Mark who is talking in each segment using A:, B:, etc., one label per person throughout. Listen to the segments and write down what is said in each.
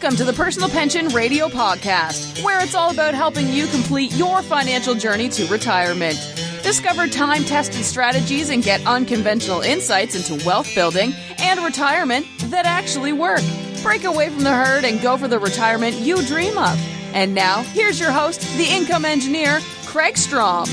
A: Welcome to the Personal Pension Radio Podcast, where it's all about helping you complete your financial journey to retirement. Discover time-tested strategies and get unconventional insights into wealth building and retirement that actually work. Break away from the herd and go for the retirement you dream of. And now, here's your host, the income engineer, Kraig Strom.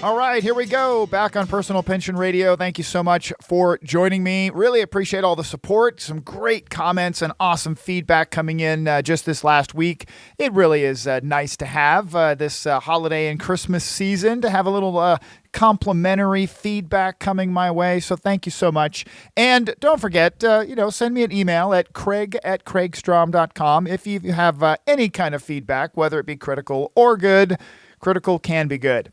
B: All right, here we go. Back on Personal Pension Radio. Thank you so much for joining me. Really appreciate all the support. Some great comments and awesome feedback coming in just this last week. It really is nice to have this holiday and Christmas season to have a little complimentary feedback coming my way. So thank you so much. And don't forget, send me an email at craig@craigstrom.com if you have any kind of feedback, whether it be critical or good. Critical can be good.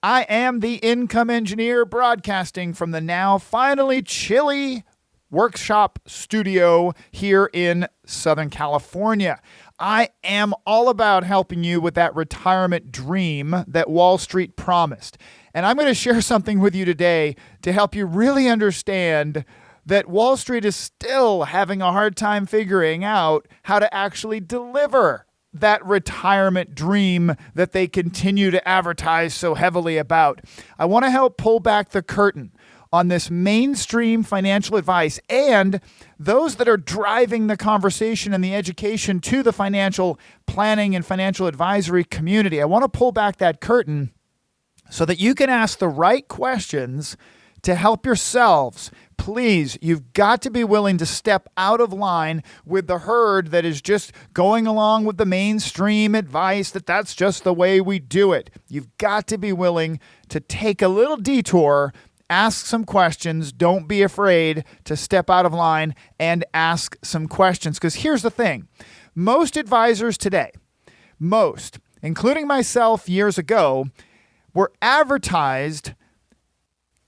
B: I am the income engineer broadcasting from the now finally chilly workshop studio here in Southern California. I am all about helping you with that retirement dream that Wall Street promised. And I'm going to share something with you today to help you really understand that Wall Street is still having a hard time figuring out how to actually deliver that retirement dream that they continue to advertise so heavily about. I want to help pull back the curtain on this mainstream financial advice and those that are driving the conversation and the education to the financial planning and financial advisory community. I want to pull back that curtain so that you can ask the right questions to help yourselves. Please, you've got to be willing to step out of line with the herd that is just going along with the mainstream advice that's just the way we do it. You've got to be willing to take a little detour, ask some questions. Don't be afraid to step out of line and ask some questions. Because here's the thing. Most advisors today, including myself years ago, were advertised,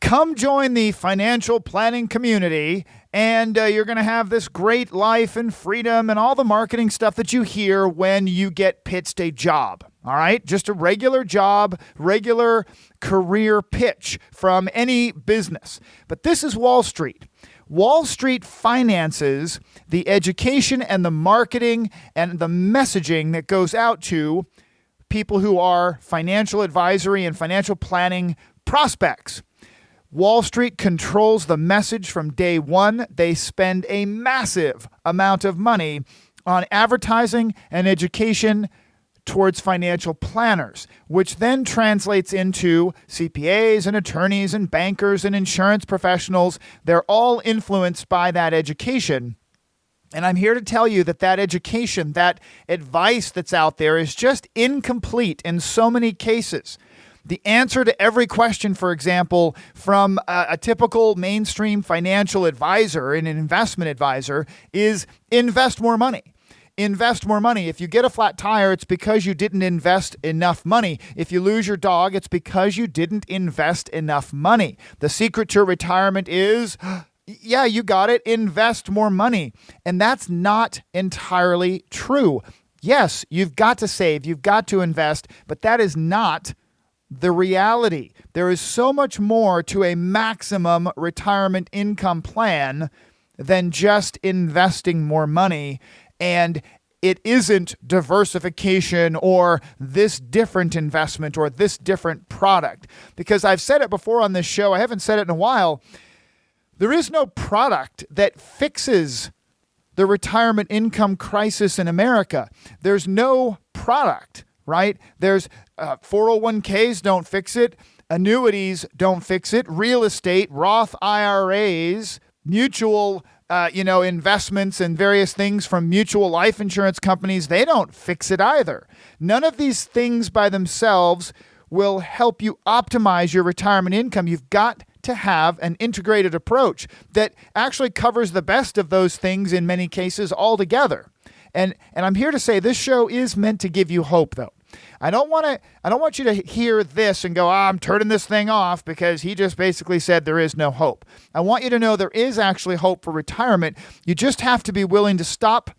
B: come join the financial planning community, and you're going to have this great life and freedom and all the marketing stuff that you hear when you get pitched a job. All right? Just a regular job, regular career pitch from any business. But this is Wall Street. Wall Street finances the education and the marketing and the messaging that goes out to people who are financial advisory and financial planning prospects. Wall Street controls the message from day one. They spend a massive amount of money on advertising and education towards financial planners, which then translates into CPAs and attorneys and bankers and insurance professionals. They're all influenced by that education. And I'm here to tell you that education, that advice that's out there is just incomplete in so many cases. The answer to every question, for example, from a typical mainstream financial advisor and an investment advisor is invest more money. Invest more money. If you get a flat tire, it's because you didn't invest enough money. If you lose your dog, it's because you didn't invest enough money. The secret to retirement is, yeah, you got it, invest more money. And that's not entirely true. Yes, you've got to save, you've got to invest, but that is not the reality. There is so much more to a maximum retirement income plan than just investing more money. And it isn't diversification or this different investment or this different product. Because I've said it before on this show, I haven't said it in a while, there is no product that fixes the retirement income crisis in America. There's no product, right? There's 401ks don't fix it. Annuities don't fix it. Real estate, Roth IRAs, mutual investments and various things from mutual life insurance companies, they don't fix it either. None of these things by themselves will help you optimize your retirement income. You've got to have an integrated approach that actually covers the best of those things in many cases altogether. And I'm here to say this show is meant to give you hope, though. I don't want you to hear this and go, I'm turning this thing off because he just basically said there is no hope. I want you to know there is actually hope for retirement. You just have to be willing to stop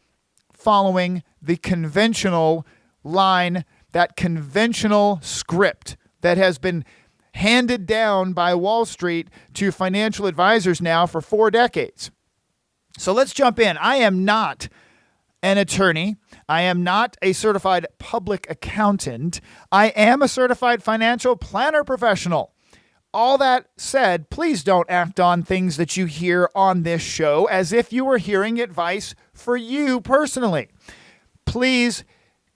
B: following the conventional line, that conventional script that has been handed down by Wall Street to financial advisors now for 4 decades. So let's jump in. I am not an attorney. I am not a certified public accountant. I am a certified financial planner professional. All that said, please don't act on things that you hear on this show as if you were hearing advice for you personally. Please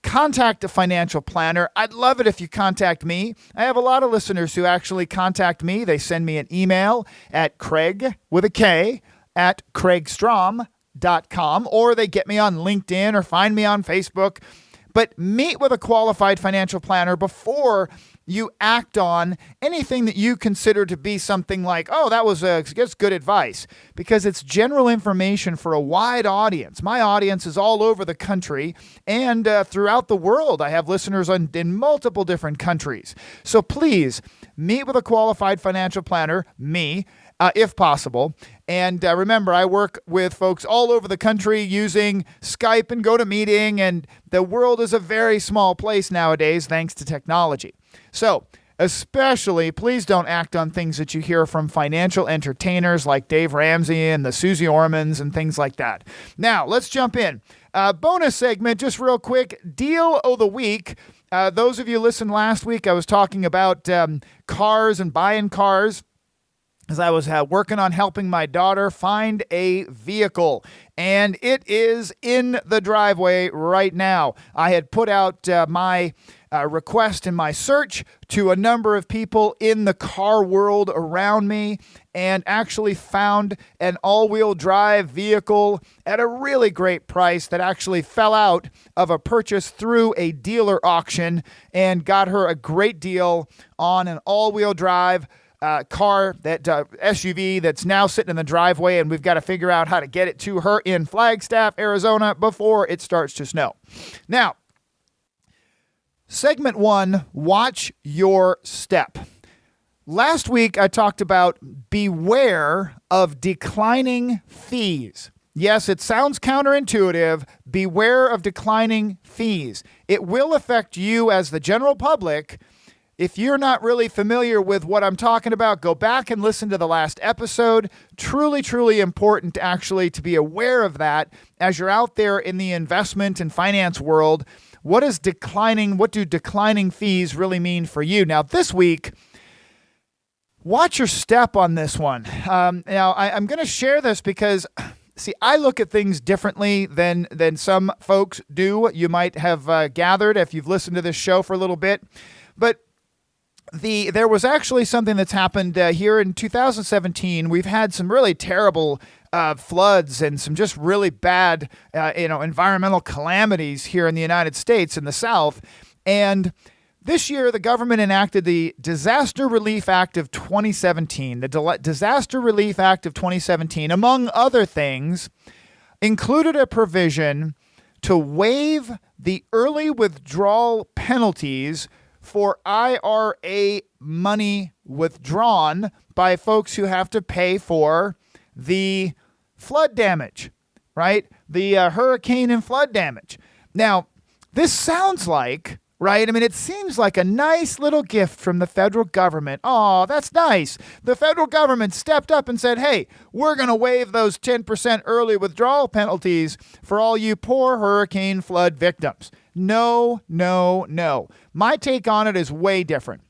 B: contact a financial planner. I'd love it if you contact me. I have a lot of listeners who actually contact me. They send me an email at Kraig, with a K, at kraigstrom.com, or they get me on LinkedIn or find me on Facebook. But meet with a qualified financial planner before you act on anything that you consider to be something like, oh, that's good advice, because it's general information for a wide audience. My audience is all over the country and throughout the world. I have listeners in multiple different countries. So please meet with a qualified financial planner, me, if possible. And remember, I work with folks all over the country using Skype and GoToMeeting, and the world is a very small place nowadays thanks to technology. So especially, please don't act on things that you hear from financial entertainers like Dave Ramsey and the Susie Ormans and things like that. Now, let's jump in. Bonus segment, just real quick, deal of the week. Those of you listened last week, I was talking about cars and buying cars, as I was working on helping my daughter find a vehicle, and it is in the driveway right now. I had put out my request in my search to a number of people in the car world around me, and actually found an all-wheel drive vehicle at a really great price that actually fell out of a purchase through a dealer auction, and got her a great deal on an all-wheel drive car, that SUV that's now sitting in the driveway, and we've got to figure out how to get it to her in Flagstaff, Arizona before it starts to snow. Now, segment 1, watch your step. Last week, I talked about beware of declining fees. Yes, it sounds counterintuitive. Beware of declining fees. It will affect you as the general public. If you're not really familiar with what I'm talking about, go back and listen to the last episode. Truly, truly important to be aware of that as you're out there in the investment and finance world. What do declining fees really mean for you? Now, this week, watch your step on this one. Now, I'm going to share this because, see, I look at things differently than some folks do. You might have gathered if you've listened to this show for a little bit. But there was actually something that's happened here in 2017. We've had some really terrible floods and some just really bad, environmental calamities here in the United States in the South. And this year, the government enacted the Disaster Relief Act of 2017. The Disaster Relief Act of 2017, among other things, included a provision to waive the early withdrawal penalties for IRA money withdrawn by folks who have to pay for the flood damage, right? The hurricane and flood damage. Now, this sounds like, right? I mean, it seems like a nice little gift from the federal government. Oh, that's nice. The federal government stepped up and said, hey, we're going to waive those 10% early withdrawal penalties for all you poor hurricane flood victims. No, no, no. My take on it is way different.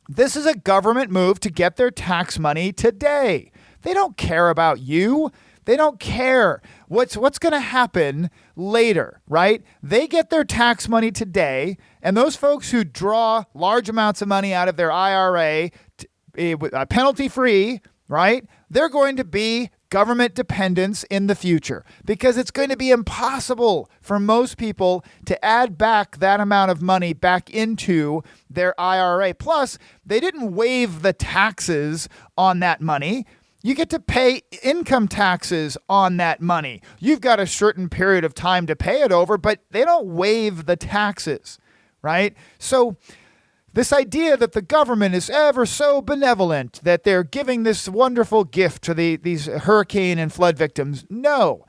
B: This is a government move to get their tax money today. They don't care about you. They don't care what's going to happen later, right? They get their tax money today, and those folks who draw large amounts of money out of their IRA, penalty-free, right? They're going to be government dependents in the future because it's going to be impossible for most people to add back that amount of money back into their IRA. Plus, they didn't waive the taxes on that money. You get to pay income taxes on that money. You've got a certain period of time to pay it over, but they don't waive the taxes, right? So this idea that the government is ever so benevolent, that they're giving this wonderful gift to these hurricane and flood victims, no,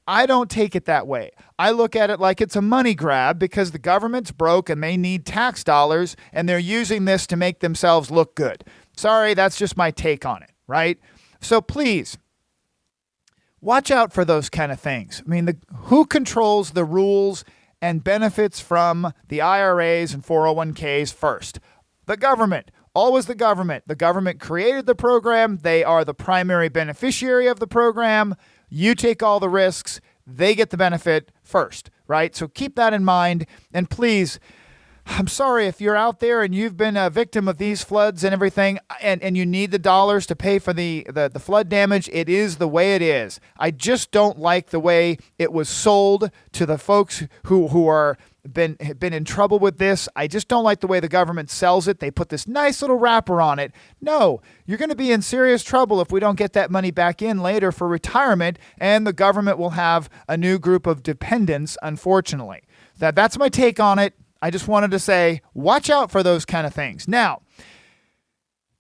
B: I don't take it that way. I look at it like it's a money grab because the government's broke and they need tax dollars and they're using this to make themselves look good. Sorry, that's just my take on it, right? So please, watch out for those kind of things. I mean, who controls the rules and benefits from the IRAs and 401ks first? The government. Always the government. The government created the program. They are the primary beneficiary of the program. You take all the risks. They get the benefit first, right? So keep that in mind. And please, I'm sorry if you're out there and you've been a victim of these floods and everything, and you need the dollars to pay for the flood damage. It is the way it is. I just don't like the way it was sold to the folks who are been in trouble with this. I just don't like the way the government sells it. They put this nice little wrapper on it. No, you're going to be in serious trouble if we don't get that money back in later for retirement, and the government will have a new group of dependents, unfortunately. That's my take on it. I just wanted to say, watch out for those kind of things. Now,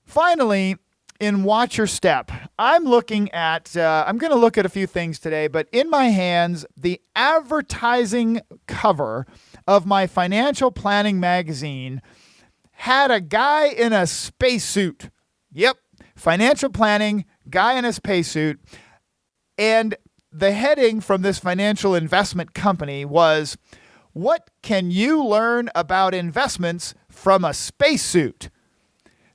B: finally, in Watch Your Step, I'm going to look at a few things today, but in my hands, the advertising cover of my financial planning magazine had a guy in a spacesuit. Yep, financial planning, guy in a spacesuit. And the heading from this financial investment company was, "What can you learn about investments from a spacesuit?"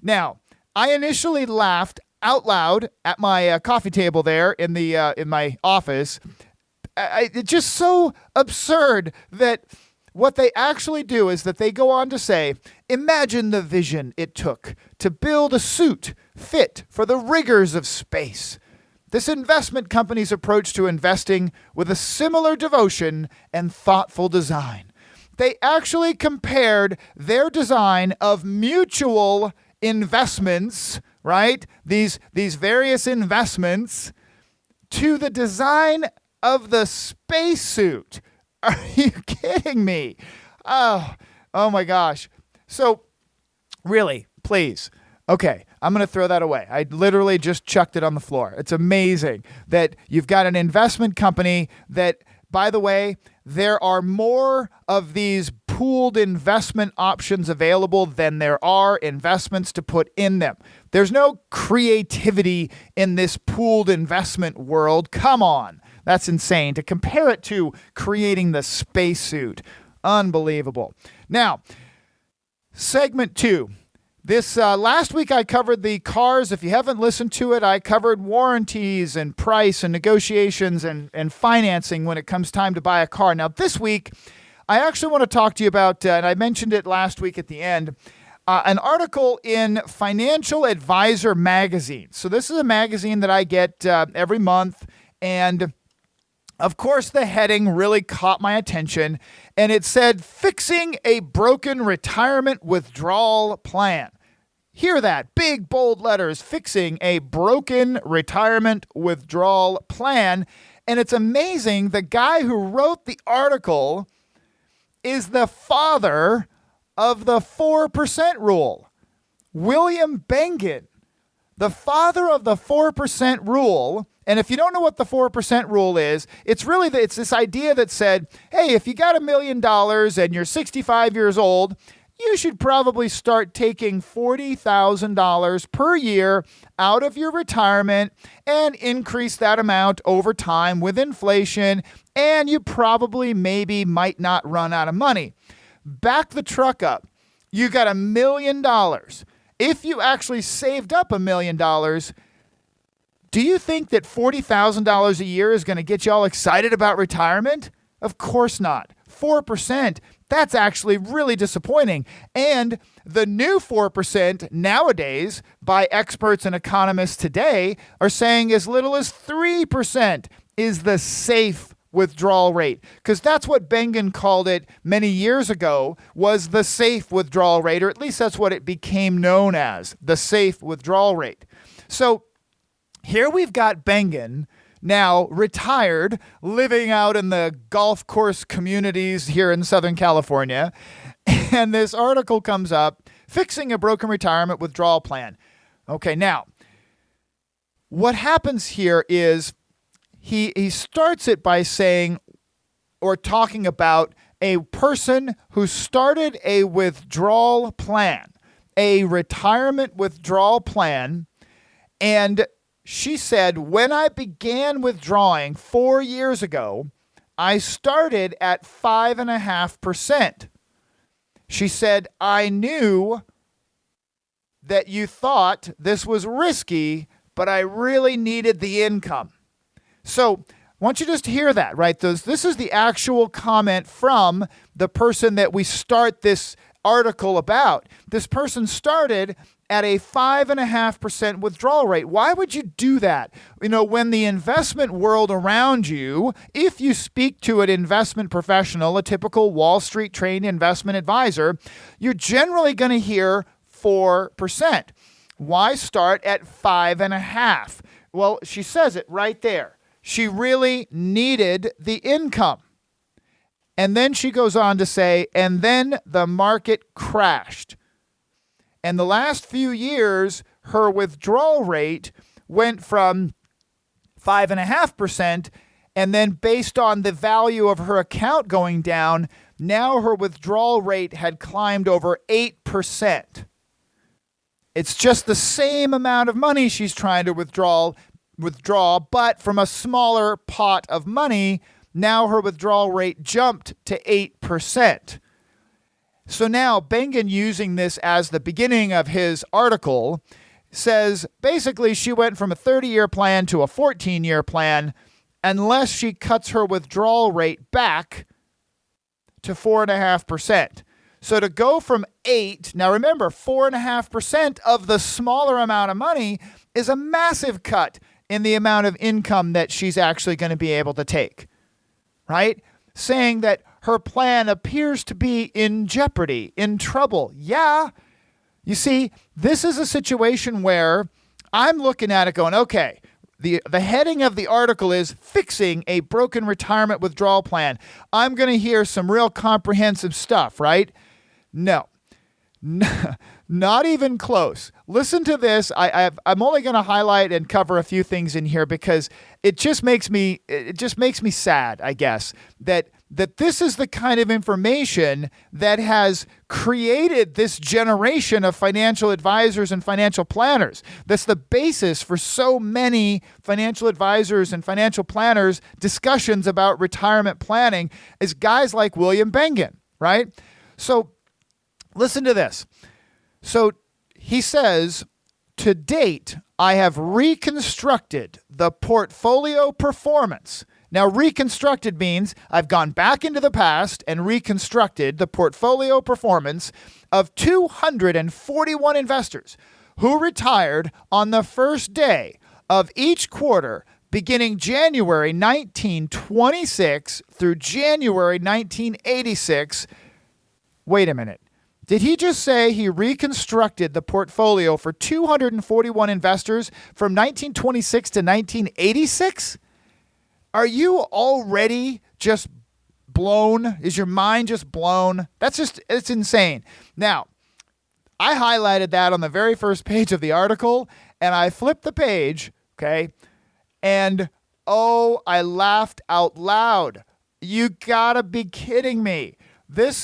B: Now, I initially laughed out loud at my coffee table there in my office. It's just so absurd that what they actually do is that they go on to say, imagine the vision it took to build a suit fit for the rigors of space. This investment company's approach to investing with a similar devotion and thoughtful design. They actually compared their design of mutual investments, right? These various investments to the design of the spacesuit. Are you kidding me? Oh my gosh. So really, please. Okay, I'm going to throw that away. I literally just chucked it on the floor. It's amazing that you've got an investment company that, by the way, there are more of these pooled investment options available than there are investments to put in them. There's no creativity in this pooled investment world. Come on. That's insane. To compare it to creating the spacesuit. Unbelievable. Now, segment 2. This last week I covered the cars. If you haven't listened to it, I covered warranties and price and negotiations and financing when it comes time to buy a car. Now this week, I actually want to talk to you about, and I mentioned it last week at the end, an article in Financial Advisor magazine. So this is a magazine that I get every month, and of course the heading really caught my attention, and it said, "Fixing a Broken Retirement Withdrawal Plan." Hear that, big bold letters, fixing a broken retirement withdrawal plan. And it's amazing, the guy who wrote the article is the father of the 4% rule. William Bengen, the father of the 4% rule. And if you don't know what the 4% rule is, it's this idea that said, hey, if you got $1 million and you're 65 years old, you should probably start taking $40,000 per year out of your retirement and increase that amount over time with inflation, and you probably might not run out of money. Back the truck up. You got $1 million. If you actually saved up $1 million, do you think that $40,000 a year is going to get you all excited about retirement? Of course not. 4%. That's actually really disappointing. And the new 4% nowadays by experts and economists today are saying as little as 3% is the safe withdrawal rate. Because that's what Bengen called it many years ago, was the safe withdrawal rate, or at least that's what it became known as, the safe withdrawal rate. So here we've got Bengen, now retired, living out in the golf course communities here in Southern California. And this article comes up, Fixing a Broken Retirement Withdrawal Plan. Okay, now, what happens here is he starts it by saying, or talking about a person who started a withdrawal plan, a retirement withdrawal plan, and she said, when I began withdrawing 4 years ago, I started at 5.5%. She said, I knew that you thought this was risky, but I really needed the income. So I want you just to hear that, right? This is the actual comment from the person that we start this article about. This person started at a 5.5% withdrawal rate. Why would you do that? When the investment world around you, if you speak to an investment professional, a typical Wall Street trained investment advisor, you're generally going to hear 4%. Why start at 5.5%? Well, she says it right there. She really needed the income. And then she goes on to say, and then the market crashed. And the last few years, her withdrawal rate went from 5.5%, and then based on the value of her account going down, now her withdrawal rate had climbed over 8%. It's just the same amount of money she's trying to withdraw, but from a smaller pot of money, now her withdrawal rate jumped to 8%. So now Bengen, using this as the beginning of his article, says basically she went from a 30-year plan to a 14-year plan unless she cuts her withdrawal rate back to 4.5%. So to go from 8, now remember, 4.5% of the smaller amount of money is a massive cut in the amount of income that she's actually going to be able to take, right? Saying that her plan appears to be in jeopardy, in trouble. Yeah. You see, this is a situation where I'm looking at it going, okay, the heading of the article is fixing a broken retirement withdrawal plan. I'm going to hear some real comprehensive stuff, right? No. Not even close. Listen to this. I'm only going to highlight and cover a few things in here because it just makes me sad, I guess, that this is the kind of information that has created this generation of financial advisors and financial planners. That's the basis for so many financial advisors and financial planners' discussions about retirement planning is guys like William Bengen, right? So listen to this. So he says, to date, I have reconstructed the portfolio performance. Now, reconstructed means I've gone back into the past and reconstructed the portfolio performance of 241 investors who retired on the first day of each quarter beginning January 1926 through January 1986. Wait a minute. Did he just say he reconstructed the portfolio for 241 investors from 1926 to 1986? Are you already just blown? Is your mind just blown? It's insane. Now, I highlighted that on the very first page of the article, and I flipped the page, okay? And, I laughed out loud. You gotta be kidding me. This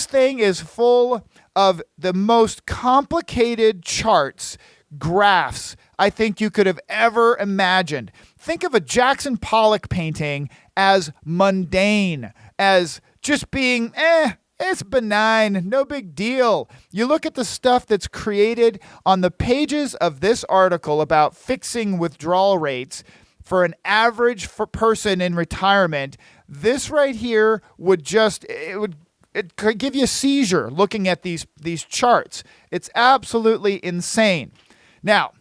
B: thing is full of the most complicated charts, graphs I think you could have ever imagined. Think of a Jackson Pollock painting as mundane, as just being, it's benign, no big deal. You look at the stuff that's created on the pages of this article about fixing withdrawal rates for an average person in retirement. This right here it could give you a seizure looking at these charts. It's absolutely insane. Now,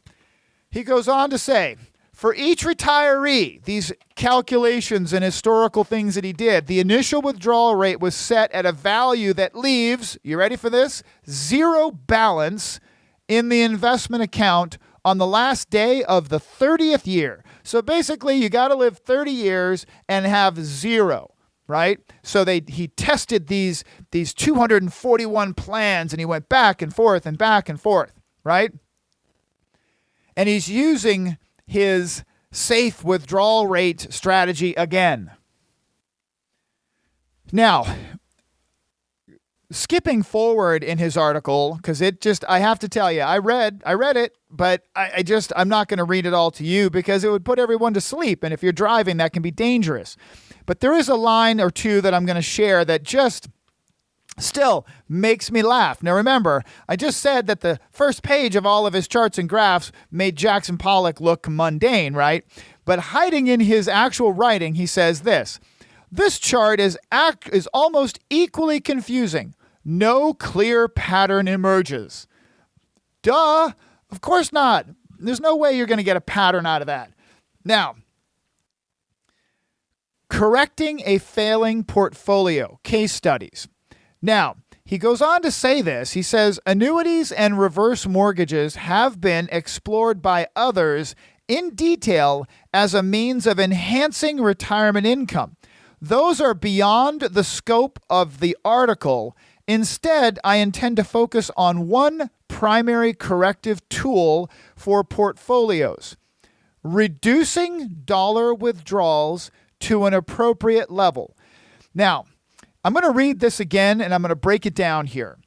B: he goes on to say, for each retiree, these calculations and historical things that he did, the initial withdrawal rate was set at a value that leaves, you ready for this? Zero balance in the investment account on the last day of the 30th year. So basically, you got to live 30 years and have zero, right? So he tested these 241 plans, and he went back and forth, right? And he's using his safe withdrawal rate strategy again. Now, skipping forward in his article, because I have to tell you, I read it, but I'm not going to read it all to you because it would put everyone to sleep. And if you're driving, that can be dangerous. But there is a line or two that I'm going to share that just still makes me laugh. Now, remember, I just said that the first page of all of his charts and graphs made Jackson Pollock look mundane, right? But hiding in his actual writing, he says this. This chart is almost equally confusing. No clear pattern emerges. Duh. Of course not. There's no way you're going to get a pattern out of that. Now, correcting a failing portfolio, case studies. Now, he goes on to say this. He says, annuities and reverse mortgages have been explored by others in detail as a means of enhancing retirement income. Those are beyond the scope of the article. Instead, I intend to focus on one primary corrective tool for portfolios: reducing dollar withdrawals to an appropriate level. Now, I'm going to read this again and I'm going to break it down here.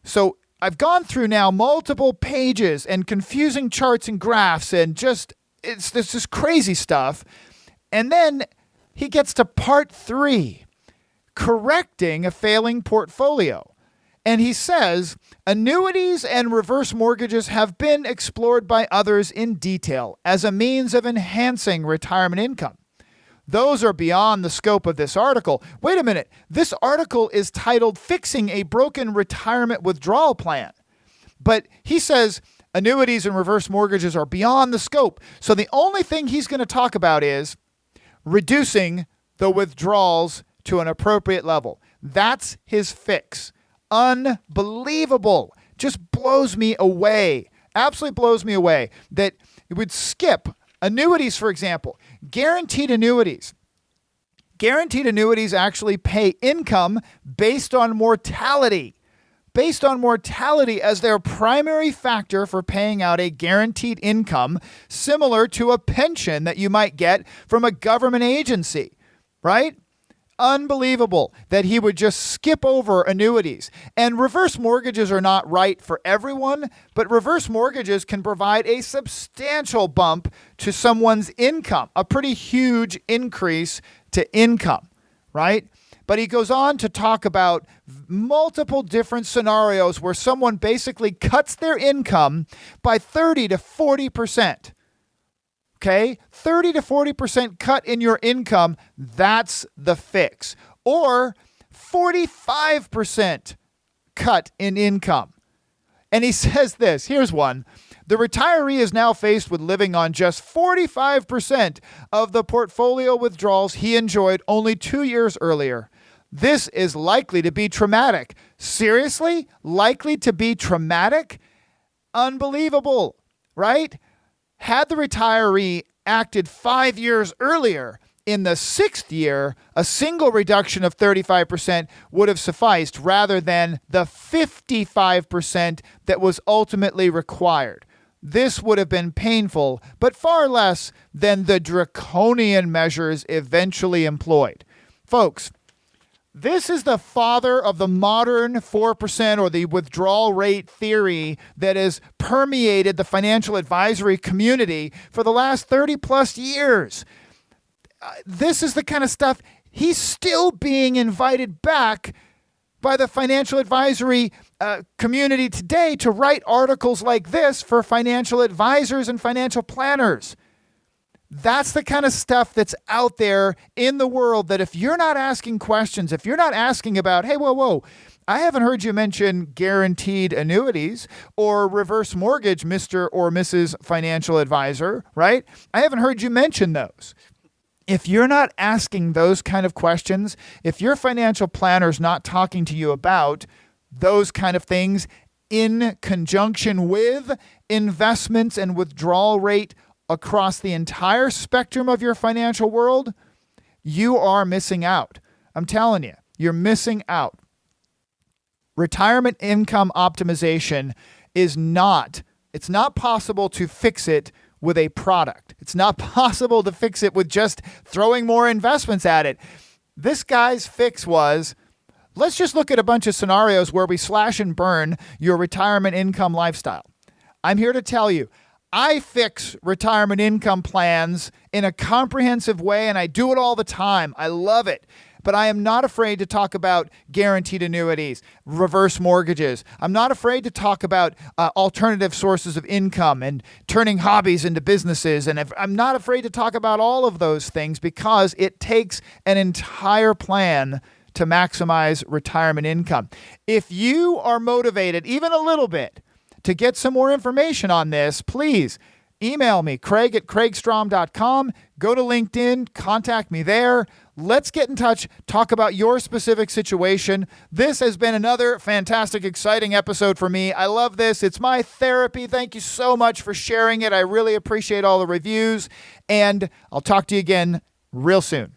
B: So I've gone through now multiple pages and confusing charts and graphs and it's this crazy stuff. And then he gets to part 3, correcting a failing portfolio. And he says, annuities and reverse mortgages have been explored by others in detail as a means of enhancing retirement income. Those are beyond the scope of this article. Wait a minute. This article is titled Fixing a Broken Retirement Withdrawal Plan. But he says annuities and reverse mortgages are beyond the scope. So the only thing he's going to talk about is reducing the withdrawals to an appropriate level. That's his fix. Unbelievable. Just blows me away. Absolutely blows me away that it would skip annuities, for example. Guaranteed annuities. Guaranteed annuities actually pay income based on mortality. Based on mortality as their primary factor for paying out a guaranteed income, similar to a pension that you might get from a government agency, right? Unbelievable that he would just skip over annuities. And reverse mortgages are not right for everyone, but reverse mortgages can provide a substantial bump to someone's income, a pretty huge increase to income, right? But he goes on to talk about multiple different scenarios where someone basically cuts their income by 30 to 40%. Okay? 30 to 40% cut in your income, that's the fix. Or 45% cut in income. And he says this, here's one. The retiree is now faced with living on just 45% of the portfolio withdrawals he enjoyed only 2 years earlier. This is likely to be traumatic. Seriously? Likely to be traumatic? Unbelievable, right? Had the retiree acted 5 years earlier, in the 6th year, a single reduction of 35% would have sufficed rather than the 55% that was ultimately required. This would have been painful, but far less than the draconian measures eventually employed. Folks, this is the father of the modern 4% or the withdrawal rate theory that has permeated the financial advisory community for the last 30 plus years. This is the kind of stuff he's still being invited back by the financial advisory community today to write articles like this for financial advisors and financial planners. That's the kind of stuff that's out there in the world that if you're not asking questions, if you're not asking about, hey, whoa, I haven't heard you mention guaranteed annuities or reverse mortgage, Mr. or Mrs. Financial Advisor, right? I haven't heard you mention those. If you're not asking those kind of questions, if your financial planner's not talking to you about those kind of things in conjunction with investments and withdrawal rate across the entire spectrum of your financial world, you are missing out. I'm telling you, you're missing out. Retirement income optimization it's not possible to fix it with a product. It's not possible to fix it with just throwing more investments at it. This guy's fix was, let's just look at a bunch of scenarios where we slash and burn your retirement income lifestyle. I'm here to tell you, I fix retirement income plans in a comprehensive way, and I do it all the time. I love it. But I am not afraid to talk about guaranteed annuities, reverse mortgages. I'm not afraid to talk about alternative sources of income and turning hobbies into businesses. And I'm not afraid to talk about all of those things because it takes an entire plan to maximize retirement income. If you are motivated even a little bit to get some more information on this, please email me, Kraig at kraigstrom.com. Go to LinkedIn, contact me there. Let's get in touch, talk about your specific situation. This has been another fantastic, exciting episode for me. I love this. It's my therapy. Thank you so much for sharing it. I really appreciate all the reviews, and I'll talk to you again real soon.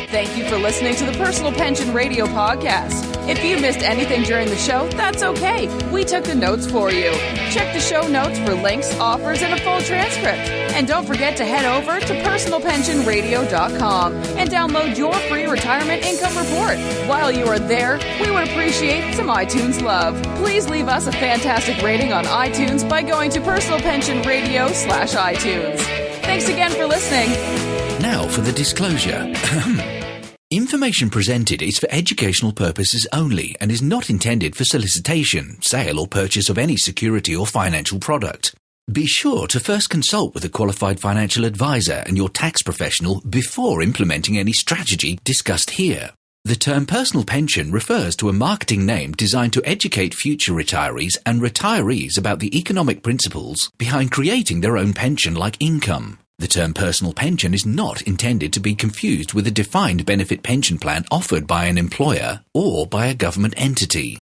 A: Thank you for listening to the Personal Pension Radio Podcast. If you missed anything during the show, that's okay. We took the notes for you. Check the show notes for links, offers, and a full transcript. And don't forget to head over to personalpensionradio.com and download your free retirement income report. While you are there, we would appreciate some iTunes love. Please leave us a fantastic rating on iTunes by going to personalpensionradio.com/iTunes. Thanks again for listening.
C: Now for the disclosure. Information presented is for educational purposes only and is not intended for solicitation, sale or purchase of any security or financial product. Be sure to first consult with a qualified financial advisor and your tax professional before implementing any strategy discussed here. The term personal pension refers to a marketing name designed to educate future retirees and retirees about the economic principles behind creating their own pension-like income. The term personal pension is not intended to be confused with a defined benefit pension plan offered by an employer or by a government entity.